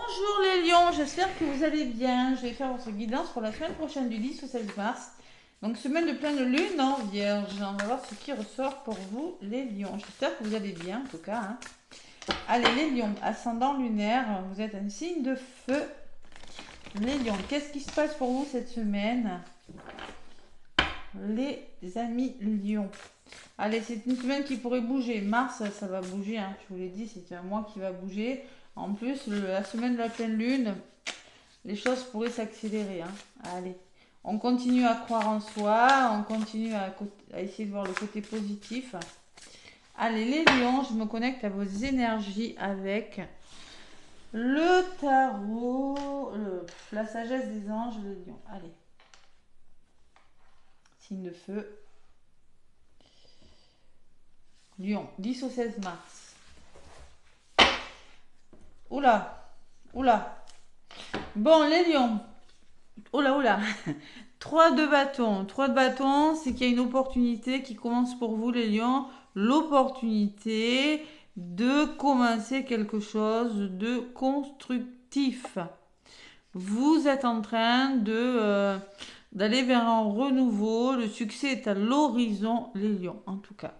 Bonjour les lions, j'espère que vous allez bien. Je vais faire votre guidance pour la semaine prochaine du 10 au 16 mars. Donc semaine de pleine lune en vierge. On va voir ce qui ressort pour vous les lions. J'espère que vous allez bien en tout cas. Hein. Allez les lions, ascendant lunaire, vous êtes un signe de feu. Les lions, qu'est-ce qui se passe pour vous cette semaine? Les amis lions. Allez, c'est une semaine qui pourrait bouger. Mars, ça va bouger, hein. Je vous l'ai dit, c'est un mois qui va bouger. En plus, la semaine de la pleine lune, les choses pourraient s'accélérer. Hein. Allez, on continue à croire en soi, on continue à essayer de voir le côté positif. Allez, les lions, je me connecte à vos énergies avec le tarot, la sagesse des anges, les lions. Allez, signe de feu. Lion, 10 au 16 mars. Oula, oula. Bon, les lions. Oula, oula. 3 de bâton. 3 de bâton, c'est qu'il y a une opportunité qui commence pour vous, les lions. L'opportunité de commencer quelque chose de constructif. Vous êtes en train d'aller vers un renouveau. Le succès est à l'horizon, les lions, en tout cas.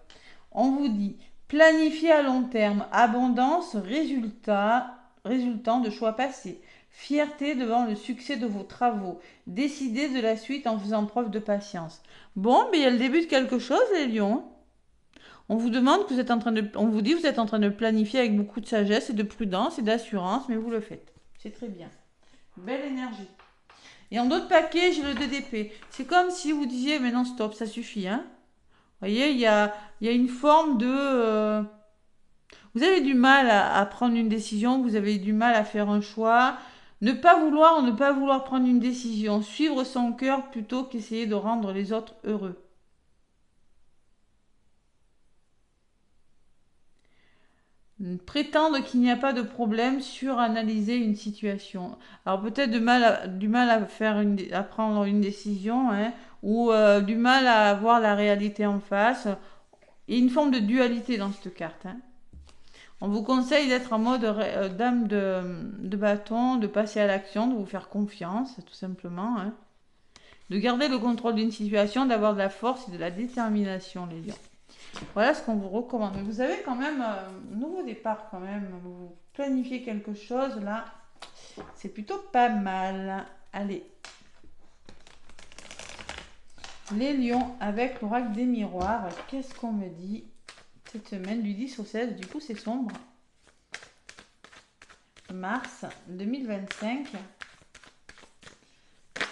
On vous dit, planifiez à long terme, abondance, résultant de choix passés, fierté devant le succès de vos travaux, décidez de la suite en faisant preuve de patience. Bon, mais il y a le début de quelque chose, les lions. On vous demande que vous êtes en train de, on vous dit que vous êtes en train de planifier avec beaucoup de sagesse et de prudence et d'assurance, mais vous le faites. C'est très bien. Belle énergie. Et en d'autres paquets, j'ai le 2 d'épée. C'est comme si vous disiez, mais non, stop, ça suffit, hein. Vous voyez, il y a une forme de... vous avez du mal à prendre une décision, vous avez du mal à faire un choix. Ne pas vouloir prendre une décision. Suivre son cœur plutôt qu'essayer de rendre les autres heureux. Prétendre qu'il n'y a pas de problème, suranalyser une situation. Alors peut-être du mal à à prendre une décision, hein, ou du mal à voir la réalité en face. Il y a une forme de dualité dans cette carte. Hein. On vous conseille d'être en mode dame de bâton, de passer à l'action, de vous faire confiance, tout simplement. Hein. De garder le contrôle d'une situation, d'avoir de la force et de la détermination, les lions. Voilà ce qu'on vous recommande. Mais vous avez quand même un nouveau départ quand même. Vous planifiez quelque chose là. C'est plutôt pas mal. Allez. Les lions avec l'oracle des miroirs. Qu'est-ce qu'on me dit cette semaine du 10 au 16? Du coup, c'est sombre. Mars 2025.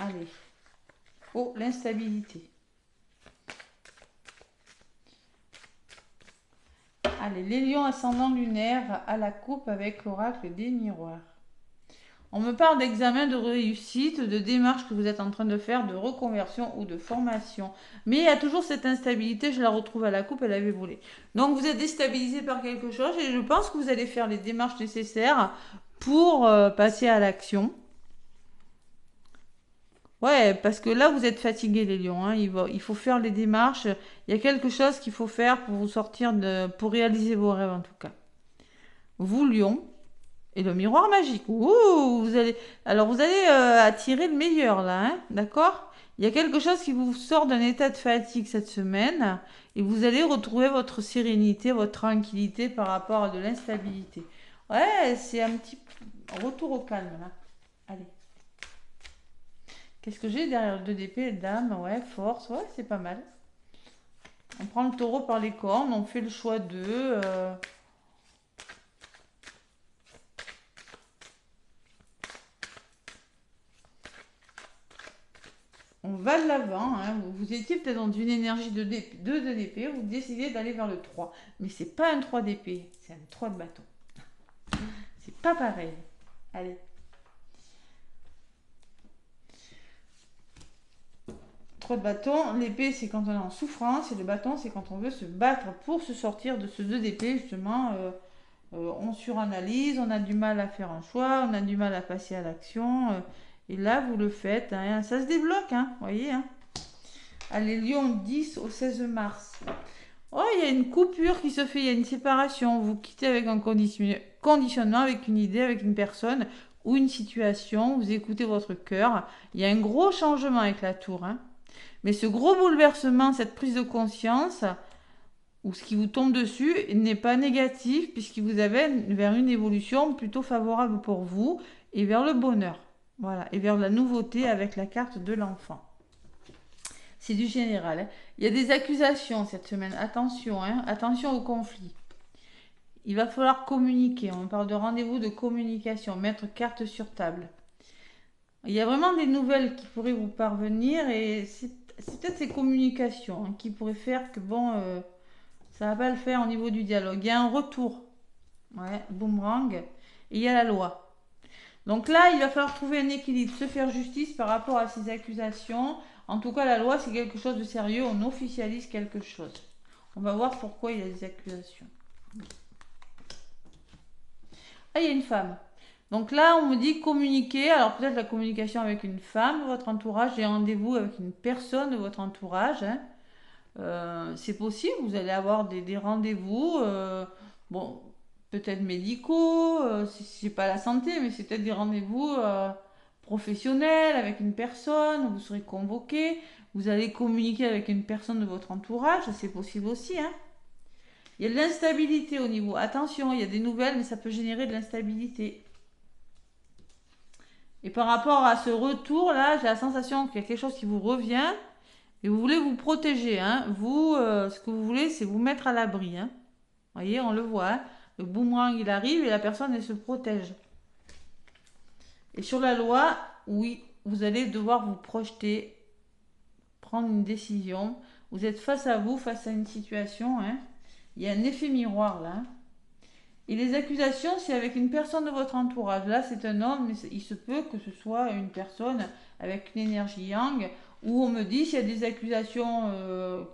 Allez. Oh, l'instabilité. Allez, les lions ascendant lunaire à la coupe avec l'oracle des miroirs. On me parle d'examen, de réussite, de démarche que vous êtes en train de faire, de reconversion ou de formation. Mais il y a toujours cette instabilité, je la retrouve à la coupe, elle avait volé. Donc vous êtes déstabilisé par quelque chose et je pense que vous allez faire les démarches nécessaires pour passer à l'action. Ouais, parce que là, vous êtes fatigués, les lions. Hein. Il faut faire les démarches. Il y a quelque chose qu'il faut faire pour vous sortir pour réaliser vos rêves, en tout cas. Vous, lion, et le miroir magique. Ouh, vous allez attirer le meilleur, là, hein. D'accord? Il y a quelque chose qui vous sort d'un état de fatigue cette semaine. Et vous allez retrouver votre sérénité, votre tranquillité par rapport à de l'instabilité. Ouais, c'est un petit retour au calme, là. Allez. Qu'est-ce que j'ai derrière le 2 d'épée? Dame, ouais, force, ouais, c'est pas mal. On prend le taureau par les cornes, on fait le choix d'eux. On va de l'avant. Hein. Vous étiez peut-être dans une énergie de 2 d'épée, vous décidez d'aller vers le 3. Mais c'est pas un 3 d'épée, c'est un 3 de bâton. C'est pas pareil. Allez. 3 de bâton, l'épée c'est quand on est en souffrance et le bâton c'est quand on veut se battre pour se sortir de ce 2 d'épée justement. On suranalyse, on a du mal à faire un choix, on a du mal à passer à l'action. Et là vous le faites, hein, ça se débloque, hein, voyez. Hein. Allez, Lion 10 au 16 mars. Oh, il y a une coupure qui se fait, il y a une séparation. Vous quittez avec un conditionnement, avec une idée, avec une personne ou une situation. Vous écoutez votre cœur. Il y a un gros changement avec la tour, hein. Mais ce gros bouleversement, cette prise de conscience, ou ce qui vous tombe dessus, n'est pas négatif puisqu'il vous amène vers une évolution plutôt favorable pour vous et vers le bonheur. Voilà, et vers la nouveauté avec la carte de l'enfant. C'est du général, hein. Il y a des accusations cette semaine. Attention, hein, attention au conflit. Il va falloir communiquer. On parle de rendez-vous de communication, mettre carte sur table. Il y a vraiment des nouvelles qui pourraient vous parvenir et c'est peut-être ces communications, hein, qui pourraient faire que bon, ça va pas le faire au niveau du dialogue. Il y a un retour, ouais, boomerang, et il y a la loi. Donc là, il va falloir trouver un équilibre, se faire justice par rapport à ces accusations. En tout cas, la loi, c'est quelque chose de sérieux, on officialise quelque chose. On va voir pourquoi il y a des accusations. Ah, il y a une femme. Donc là, on me dit communiquer. Alors peut-être la communication avec une femme de votre entourage, des rendez-vous avec une personne de votre entourage, hein. C'est possible, vous allez avoir des rendez-vous, bon, peut-être médicaux, c'est pas la santé, mais c'est peut-être des rendez-vous professionnels avec une personne, vous serez convoqué, vous allez communiquer avec une personne de votre entourage, c'est possible aussi, hein. Il y a de l'instabilité au niveau, attention, il y a des nouvelles, mais ça peut générer de l'instabilité. Et par rapport à ce retour-là, j'ai la sensation qu'il y a quelque chose qui vous revient. Et vous voulez vous protéger, hein. Vous, ce que vous voulez, c'est vous mettre à l'abri, hein. Vous voyez, on le voit, hein. Le boomerang, il arrive et la personne, elle se protège. Et sur la loi, oui, vous allez devoir vous projeter, prendre une décision. Vous êtes face à vous, face à une situation, hein. Il y a un effet miroir, là. Et les accusations, c'est avec une personne de votre entourage. Là, c'est un homme, mais il se peut que ce soit une personne avec une énergie yang, où on me dit s'il y a des accusations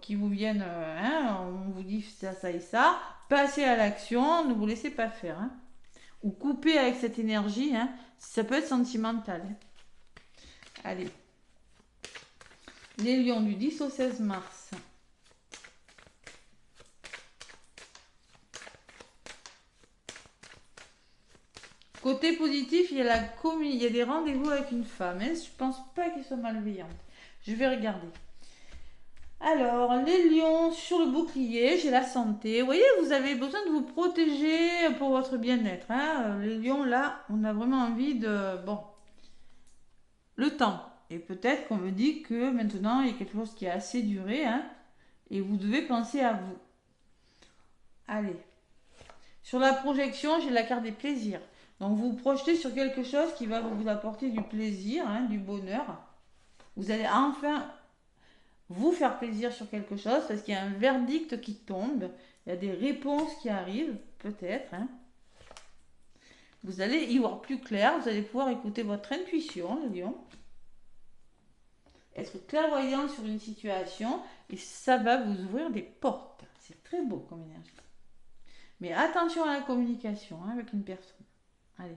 qui vous viennent, hein, on vous dit ça, ça et ça, passez à l'action, ne vous laissez pas faire, hein. Ou coupez avec cette énergie, hein. Ça peut être sentimental, hein. Allez. Les lions du 10 au 16 mars. Côté positif, il y a des rendez-vous avec une femme, hein. Je pense pas qu'elle soit malveillante. Je vais regarder. Alors, les lions, sur le bouclier, j'ai la santé. Vous voyez, vous avez besoin de vous protéger pour votre bien-être, hein. Les lions, là, on a vraiment envie de... Bon, le temps. Et peut-être qu'on me dit que maintenant, il y a quelque chose qui a assez duré, hein, et vous devez penser à vous. Allez. Sur la projection, j'ai la carte des plaisirs. Donc vous vous projetez sur quelque chose qui va vous apporter du plaisir, hein, du bonheur. Vous allez enfin vous faire plaisir sur quelque chose parce qu'il y a un verdict qui tombe. Il y a des réponses qui arrivent, peut-être, hein. Vous allez y voir plus clair. Vous allez pouvoir écouter votre intuition, le lion. Être clairvoyant sur une situation et ça va vous ouvrir des portes. C'est très beau comme énergie. Mais attention à la communication, hein, avec une personne. Allez.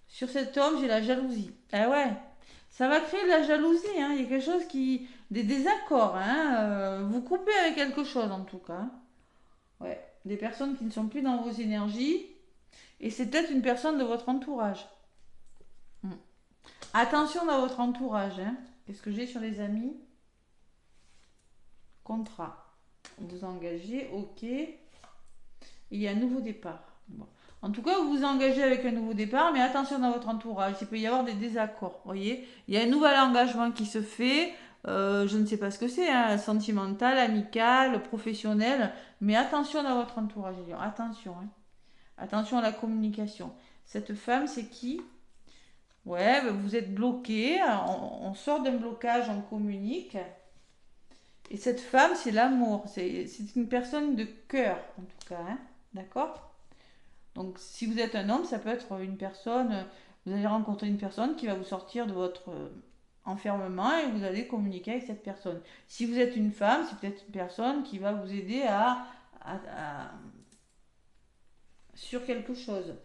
Sur cet homme, j'ai la jalousie. Ah ouais, ça va créer de la jalousie, hein. Il y a quelque chose qui... Des désaccords, hein. Vous coupez avec quelque chose, en tout cas. Ouais, des personnes qui ne sont plus dans vos énergies. Et c'est peut-être une personne de votre entourage. Attention dans votre entourage, hein. Qu'est-ce que j'ai sur les amis? Contrat. Vous engagez, ok. Il y a un nouveau départ. Bon. En tout cas, vous vous engagez avec un nouveau départ, mais attention dans votre entourage, il peut y avoir des désaccords, voyez. Il y a un nouvel engagement qui se fait, je ne sais pas ce que c'est, hein, sentimental, amical, professionnel, mais attention dans votre entourage, attention, hein. Attention à la communication. Cette femme, c'est qui? Ouais, vous êtes bloqué, on sort d'un blocage, on communique. Et cette femme, c'est l'amour, c'est une personne de cœur, en tout cas, hein. D'accord? Donc, si vous êtes un homme, ça peut être une personne, vous allez rencontrer une personne qui va vous sortir de votre enfermement et vous allez communiquer avec cette personne. Si vous êtes une femme, c'est peut-être une personne qui va vous aider sur quelque chose.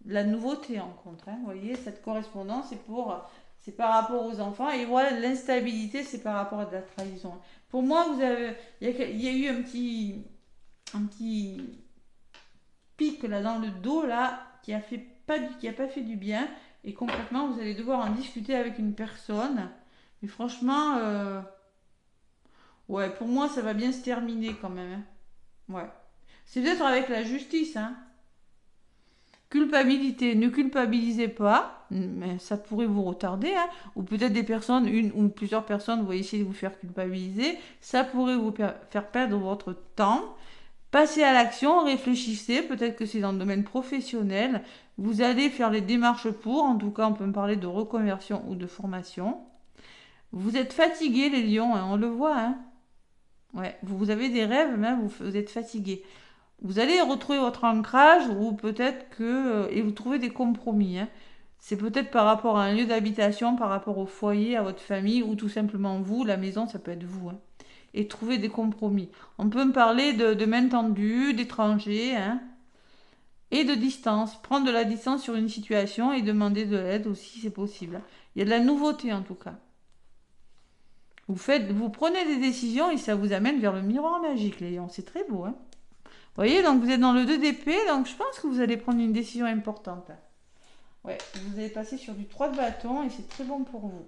La nouveauté en contre, hein. Vous voyez, cette correspondance, c'est par rapport aux enfants. Et voilà, l'instabilité, c'est par rapport à de la trahison. Pour moi, il y a eu un petit un petit pic là dans le dos là qui a pas fait du bien. Et concrètement, vous allez devoir en discuter avec une personne. Mais franchement, ouais, pour moi, ça va bien se terminer quand même, hein. Ouais. C'est peut-être avec la justice, hein. Culpabilité, ne culpabilisez pas, mais ça pourrait vous retarder, hein. Ou peut-être des personnes, une ou plusieurs personnes vont essayer de vous faire culpabiliser, ça pourrait vous faire perdre votre temps. Passez à l'action, réfléchissez, peut-être que c'est dans le domaine professionnel, vous allez faire les démarches pour, en tout cas on peut me parler de reconversion ou de formation. Vous êtes fatigué les lions, hein, on le voit, hein. Ouais, vous avez des rêves, mais vous êtes fatigué. Vous allez retrouver votre ancrage ou peut-être que et vous trouvez des compromis, hein. C'est peut-être par rapport à un lieu d'habitation, par rapport au foyer, à votre famille ou tout simplement vous, la maison, ça peut être vous, hein. Et trouver des compromis. On peut me parler de main tendue, d'étrangers, hein, et de distance. Prendre de la distance sur une situation et demander de l'aide aussi, c'est possible. Il y a de la nouveauté en tout cas. Vous prenez des décisions et ça vous amène vers le miroir magique, les lions. C'est très beau, hein. Vous voyez, donc vous êtes dans le 2 d'épée, donc je pense que vous allez prendre une décision importante. Ouais, vous allez passer sur du 3 de bâton et c'est très bon pour vous.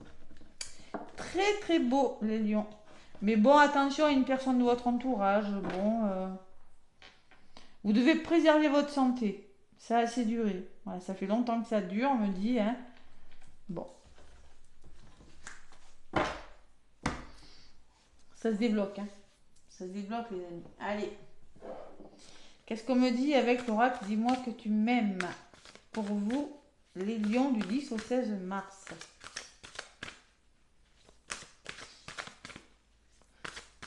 Très très beau, les lions. Mais bon, attention à une personne de votre entourage. Bon, vous devez préserver votre santé. Ça a assez duré. Voilà, ça fait longtemps que ça dure, on me dit, hein. Bon, ça se débloque, hein. Ça se débloque, les amis. Allez. Qu'est-ce qu'on me dit avec l'oracle? Dis-moi que tu m'aimes. Pour vous, les lions du 10 au 16 mars.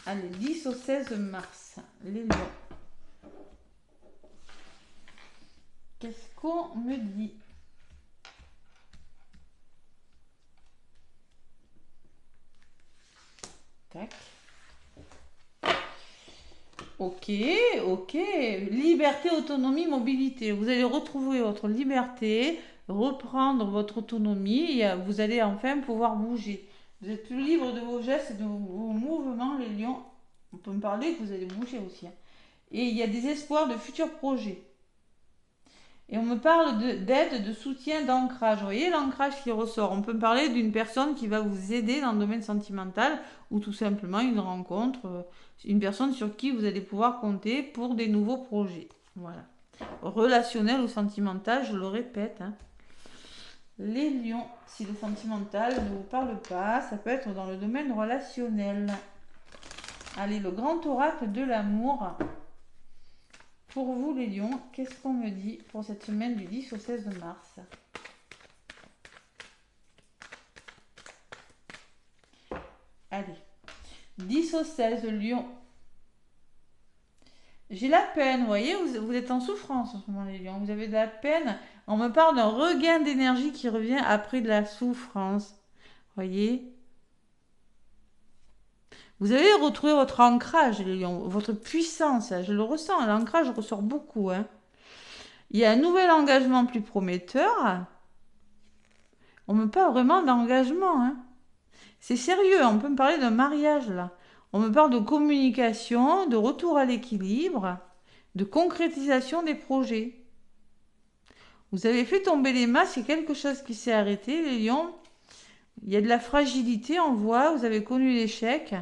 Allez, 10 au 16 mars, les lions. Qu'est-ce qu'on me dit? Tac. Ok, ok. Liberté, autonomie, mobilité. Vous allez retrouver votre liberté, reprendre votre autonomie et vous allez enfin pouvoir bouger. Vous êtes plus libre de vos gestes et de vos mouvements, les lions. On peut me parler que vous allez bouger aussi, hein. Et il y a des espoirs de futurs projets. Et on me parle d'aide, de soutien, d'ancrage. Vous voyez l'ancrage qui ressort. On peut me parler d'une personne qui va vous aider dans le domaine sentimental ou tout simplement une rencontre, une personne sur qui vous allez pouvoir compter pour des nouveaux projets. Voilà. Relationnel ou sentimental, je le répète, hein. Les lions, si le sentimental ne vous parle pas, ça peut être dans le domaine relationnel. Allez, le grand oracle de l'amour. Pour vous les lions, qu'est-ce qu'on me dit pour cette semaine du 10 au 16 mars? Allez, 10 au 16 lions. J'ai la peine, vous voyez, vous êtes en souffrance en ce moment les lions, vous avez de la peine. On me parle d'un regain d'énergie qui revient après de la souffrance. Vous voyez? Vous allez retrouver votre ancrage les lions, votre puissance, je le ressens, l'ancrage ressort beaucoup, hein. Il y a un nouvel engagement plus prometteur. On me parle vraiment d'engagement, hein. C'est sérieux, on peut me parler d'un mariage là. On me parle de communication, de retour à l'équilibre, de concrétisation des projets. Vous avez fait tomber les masques, c'est quelque chose qui s'est arrêté, les lions. Il y a de la fragilité, on voit, vous avez connu l'échec.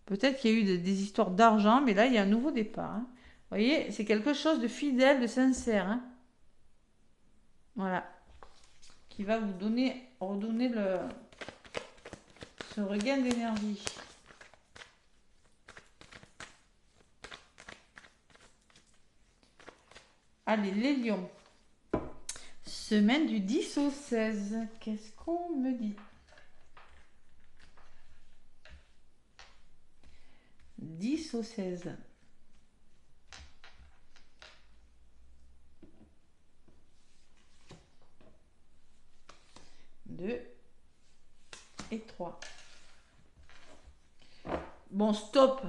Peut-être qu'il y a eu des histoires d'argent, mais là, il y a un nouveau départ, hein. Vous voyez, c'est quelque chose de fidèle, de sincère, hein. Voilà. Qui va vous redonner ce regain d'énergie. Allez, les lions. Semaine du 10 au 16. Qu'est-ce qu'on me dit? 10 au 16. 2 et 3. Bon, stop.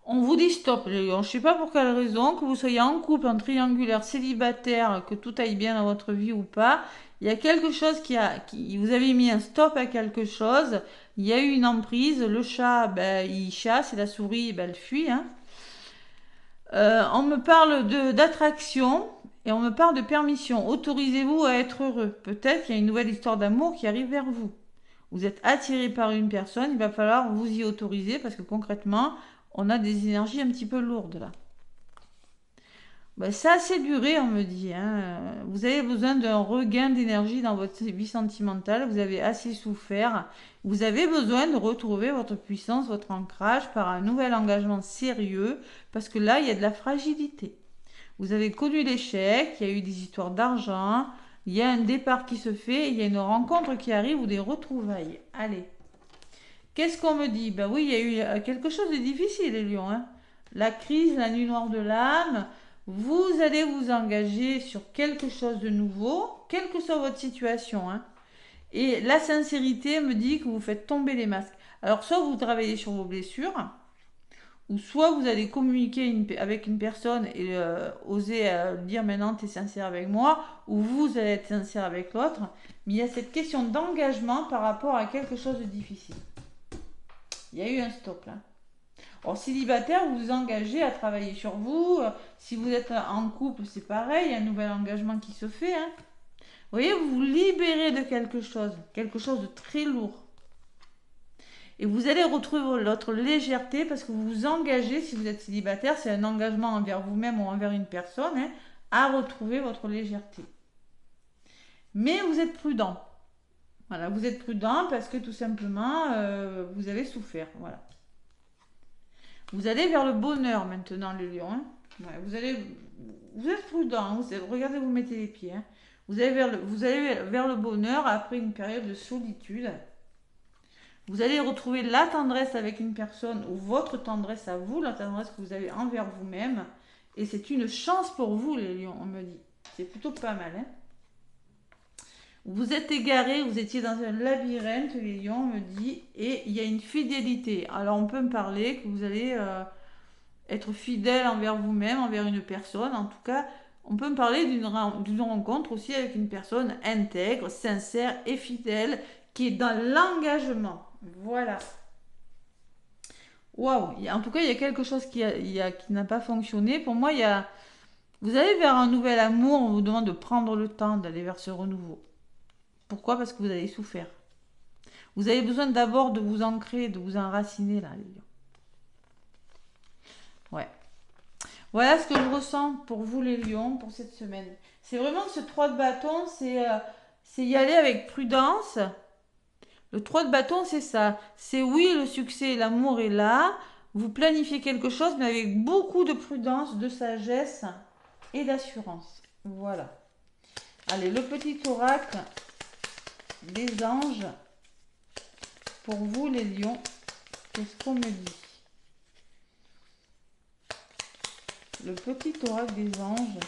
On vous dit stop, les lions. Je ne sais pas pour quelle raison, que vous soyez en couple, en triangulaire, célibataire, que tout aille bien dans votre vie ou pas. Il y a quelque chose vous avez mis un stop à quelque chose. Il y a eu une emprise. Le chat, ben, il chasse et la souris, ben, elle fuit, hein. On me parle d'attraction et on me parle de permission. Autorisez-vous à être heureux. Peut-être qu'il y a une nouvelle histoire d'amour qui arrive vers vous. Vous êtes attiré par une personne, il va falloir vous y autoriser parce que concrètement, on a des énergies un petit peu lourdes là. Ben, ça a assez duré, on me dit, hein. Vous avez besoin d'un regain d'énergie dans votre vie sentimentale. Vous avez assez souffert. Vous avez besoin de retrouver votre puissance, votre ancrage par un nouvel engagement sérieux. Parce que là, il y a de la fragilité. Vous avez connu l'échec, il y a eu des histoires d'argent, il y a un départ qui se fait, il y a une rencontre qui arrive ou des retrouvailles. Allez. Qu'est-ce qu'on me dit? Ben oui, il y a eu quelque chose de difficile, les lions, hein. La crise, la nuit noire de l'âme. Vous allez vous engager sur quelque chose de nouveau, quelle que soit votre situation, hein. Et la sincérité me dit que vous faites tomber les masques. Alors, soit vous travaillez sur vos blessures, ou soit vous allez communiquer avec une personne et oser dire maintenant tu es sincère avec moi, ou vous allez être sincère avec l'autre. Mais il y a cette question d'engagement par rapport à quelque chose de difficile. Il y a eu un stop là. Alors, célibataire, vous vous engagez à travailler sur vous. Si vous êtes en couple, c'est pareil, il y a un nouvel engagement qui se fait, hein. Vous voyez, vous vous libérez de quelque chose de très lourd. Et vous allez retrouver votre légèreté parce que vous vous engagez, si vous êtes célibataire, c'est un engagement envers vous-même ou envers une personne, hein, à retrouver votre légèreté. Mais vous êtes prudent. Voilà, vous êtes prudent parce que tout simplement, vous avez souffert. Voilà. Vous allez vers le bonheur maintenant, le lion, hein. Ouais, vous êtes prudent, hein. Regardez, vous mettez les pieds, hein. Vous allez vers le bonheur après une période de solitude. Vous allez retrouver la tendresse avec une personne ou votre tendresse à vous, la tendresse que vous avez envers vous-même. Et c'est une chance pour vous, les lions, on me dit. C'est plutôt pas mal, hein. Vous êtes égaré, vous étiez dans un labyrinthe, les lions, on me dit, et il y a une fidélité. Alors on peut me parler que vous allez être fidèle envers vous-même, envers une personne. En tout cas, on peut me parler d'une rencontre aussi avec une personne intègre, sincère et fidèle, qui est dans l'engagement. Voilà. Waouh. En tout cas, il y a quelque chose qui n'a pas fonctionné. Pour moi, vous allez vers un nouvel amour. On vous demande de prendre le temps d'aller vers ce renouveau. Pourquoi? Parce que vous avez souffert. Vous avez besoin d'abord de vous ancrer, de vous enraciner là, les lions. Ouais. Voilà ce que je ressens pour vous, les lions, pour cette semaine. C'est vraiment ce 3 de bâton, c'est y aller avec prudence. Le 3 de bâton, c'est ça. C'est oui, le succès, l'amour est là. Vous planifiez quelque chose, mais avec beaucoup de prudence, de sagesse et d'assurance. Voilà. Allez, le petit oracle des anges. Pour vous, les lions, qu'est-ce qu'on me dit? Le petit oracle des anges.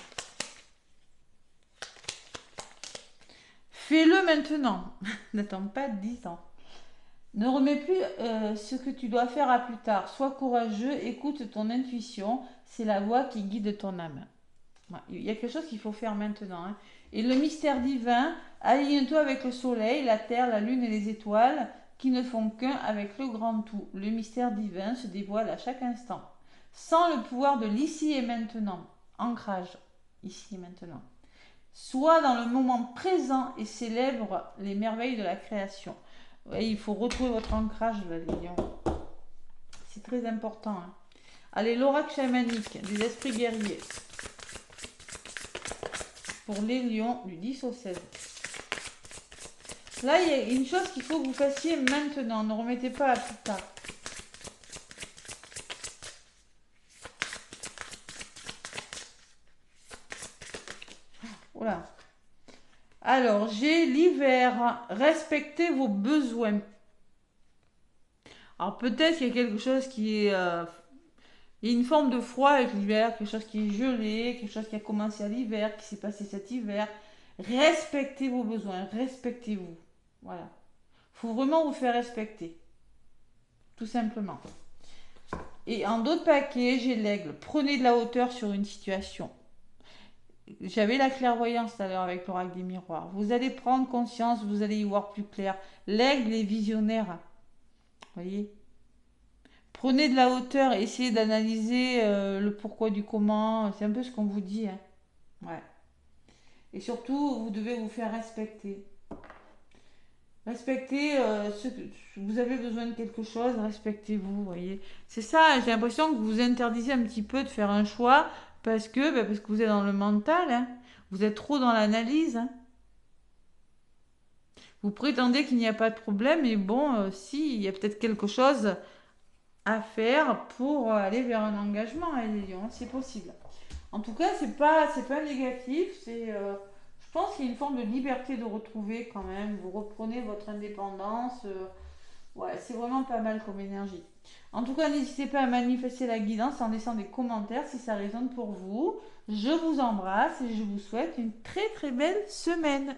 Fais-le maintenant. N'attends pas 10 ans. Ne remets plus ce que tu dois faire à plus tard. Sois courageux, écoute ton intuition. C'est la voix qui guide ton âme. Il y a quelque chose qu'il faut faire maintenant, hein. Et le mystère divin, aligne-toi avec le soleil, la terre, la lune et les étoiles qui ne font qu'un avec le grand tout. Le mystère divin se dévoile à chaque instant. Sans le pouvoir de l'ici et maintenant. Ancrage, ici et maintenant. Sois dans le moment présent et célèbre les merveilles de la création. Ouais, il faut retrouver votre ancrage, là, les lions. C'est très important, hein. Allez, l'oracle chamanique des esprits guerriers. Pour les lions du 10 au 16. Là, il y a une chose qu'il faut que vous fassiez maintenant. Ne remettez pas à plus tard. Voilà. Alors, j'ai l'hiver. Respectez vos besoins. Alors, peut-être qu'il y a quelque chose qui est... il y a une forme de froid avec l'hiver, quelque chose qui est gelé, quelque chose qui a commencé à l'hiver, qui s'est passé cet hiver. Respectez vos besoins, respectez-vous. Voilà. Il faut vraiment vous faire respecter. Tout simplement. Et en d'autres paquets, j'ai l'aigle. Prenez de la hauteur sur une situation. J'avais la clairvoyance tout à l'heure avec l'oracle des miroirs. Vous allez prendre conscience, vous allez y voir plus clair. L'aigle est visionnaire. Vous voyez? Prenez de la hauteur, essayez d'analyser le pourquoi du comment. C'est un peu ce qu'on vous dit, hein. Ouais. Et surtout, vous devez vous faire respecter. Respectez ce que vous avez besoin de quelque chose, respectez-vous, vous voyez. C'est ça, j'ai l'impression que vous interdisez un petit peu de faire un choix parce que vous êtes dans le mental, hein. Vous êtes trop dans l'analyse, hein. Vous prétendez qu'il n'y a pas de problème, mais bon, si, il y a peut-être quelque chose à faire pour aller vers un engagement, hein, les lions, c'est possible. En tout cas, c'est pas négatif, je pense qu'il y a une forme de liberté de retrouver quand même. Vous reprenez votre indépendance. Ouais, c'est vraiment pas mal comme énergie. En tout cas, n'hésitez pas à manifester la guidance en laissant des commentaires si ça résonne pour vous. Je vous embrasse et je vous souhaite une très très belle semaine.